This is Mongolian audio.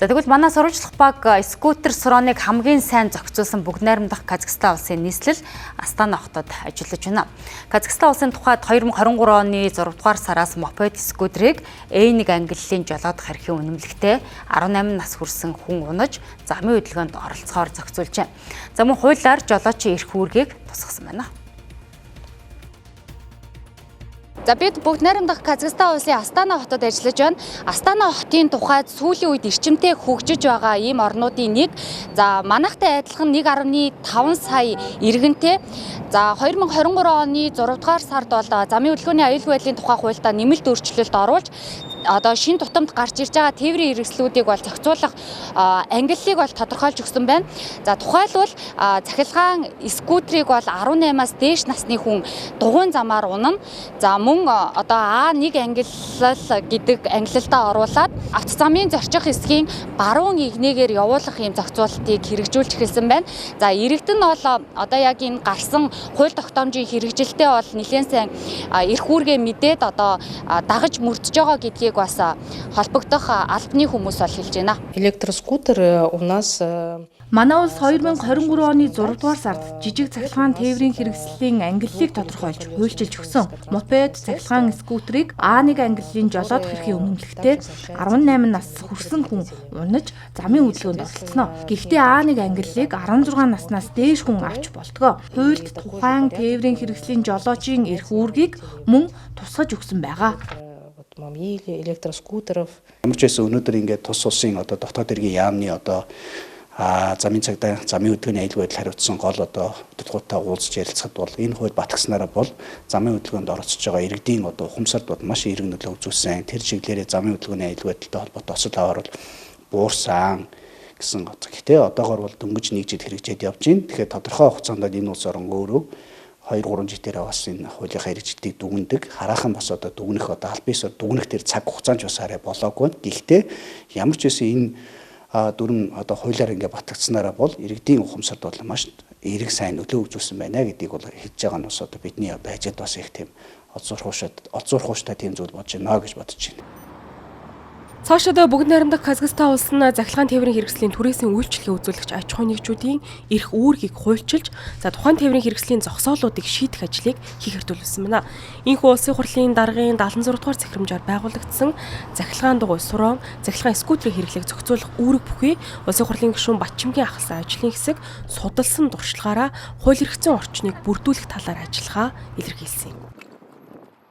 За тэгвэл манай сурвалжлах баг скутер Суроныг хамгийн сайн зохицуулсан бүгд найрамдах Казахстан улсын нийслэл Астана хотод ажиллаж байна. Казахстан улсын тухайд 2023 оны 6 дугаар сараас мопед скутерийг A1 ангиллалын жолоод харьхийн үнэмлэхтэй 18 нас хүрсэн хүн унаж замын хөдөлгөөнд оролцохоор зохицуулжээ. За мөн хуулиар жолоочийн эрх үүргийг тусгасан байна. За бид бүгд найрамдах Казахстан улсын Астана хотод ажиллаж байна. Астана хотын тухайд сүүлийн үед эрчимтэй хөгжиж байгаа ийм орнуудын нэг. За манайхтай адилхан 1.5 сая иргэнтэй. За 2023 оны 6 дугаар сард бол замын хөдөлгөөний аюулгүй байдлын тухай хуульдаа нэмэлт өөрчлөлт оруулж одоо шинэ тутамд гарч ирж байгаа тээврийн хэрэгслүүдийг бол зохицуулах ангиллалыг бол тодорхойлж өгсөн байна. За тухайлбал цахилгаан скутерийг бол 18-аас дээш насны хүн дугуйн замаар унана. За мөн одоо А1 ангиллал гэдэг ангиллалтаа оруулаад автозамын зорчих хэсгийн баруун игнэгээр явуулах юм зохицуултыг хэрэгжүүлж эхэлсэн байна. За иргэдэн бол одоо яг энэ гарсан хууль тогтоомжийн хэрэгжилтэд бол нэлээд сайн эрх үүргээ мэдээд одоо дагаж мөрдөж байгаа гэдгийг бас холбогдох албаны хүмүүс бол хэлж байна. Электроскутер у нас манай улс 2023 оны 6 дугаар сард жижиг цахилгаан тээврийн хэрэгслийн ангиллалыг тодорхойлж хуульчилж өгсөн. Мопед цахилгаан скутерийг А1 ангиллалын жолоод хэрхийн үнэмлэхтэй 18 нас хүрсэн хүн унаж замын хөдөлгөөнд оролцсноо. Гэхдээ А1 ангиллалыг 16 наснаас дээш хүн авч болтгоо. Хуульд тухайн тээврийн хэрэгслийн жолоочийн эрх үүргийг мөн тусгаж өгсөн байгаа. электроскутеров ямар ч байсан өнөөдөр ингээд тус улсын одоо дотоод хэргийн яамны одоо замын цагдаа замын хөдөлгөөний аюулгүй байдал хариуцсан гол одоо хөтөлбөртэй уулзч ярилцахад бол энэ хууль батгснараа бол замын хөдөлгөөнд оролцож байгаа иргэдийн одоо ухамсарт бол маш эерэг нөлөө үзүүлсэн. Тэр чиглэлээр замын хөдөлгөөний аюулгүй байдалтай холбоотой осол аваар бол буурсан гэсэн гоц. Гэхдээ одоогоор бол дөнгөж нэг жил хэрэгжээд явж байна. Тэгэхээр тодорхой хугацаанд энэ улс орон өөрөө 2-3 жилээр бас энэ хуулийнхаа хэрэгжилтийг дүгнэдэг. Хараахан бас одоо дүгнэх одоо аль биесээр дүгнэх тэр цаг хугацаанд бас арай болоогүй. Гэхдээ ямар ч байсан энэ дүрм одоо хуулиар ингээ батгацснараа бол иргэдийн ухамсарт бол маш эерэг сайн нөлөө үзүүлсэн байна гэдгийг бол хэлж байгаа нь бас одоо бидний одоо хажууд бас их тийм олзуурхууштай тийм зүйл болж байна гэж бодож байна. Цаашид бүгд найрамдах Казахстан улс нь захилгаан тээврийн хэрэгслийн түрээсийн үйлчлэгээ үзүүлэгч аж ахуйн нэгжүүдийн эрх үүргийг хуульчилж, тухайн тээврийн хэрэгслийн зогсоолуудыг шийдэх ажлыг хийх эртүүлсэн байна. Энэхүү улсын хурлын даргын 76 дугаар захирамжаар байгуулагдсан захилгаан дугуй Сурон, захилгаан скутерийн хэрэглээг зохицуулах үүрэг бүхий улсын хурлын гишүүн Батчимгийн ахалсан ажлын хэсэг судалсан туршлагаараа хууль эрх зүйн орчныг бүрдүүлэх талаар ажиллахаа илэрхийлсэн юм.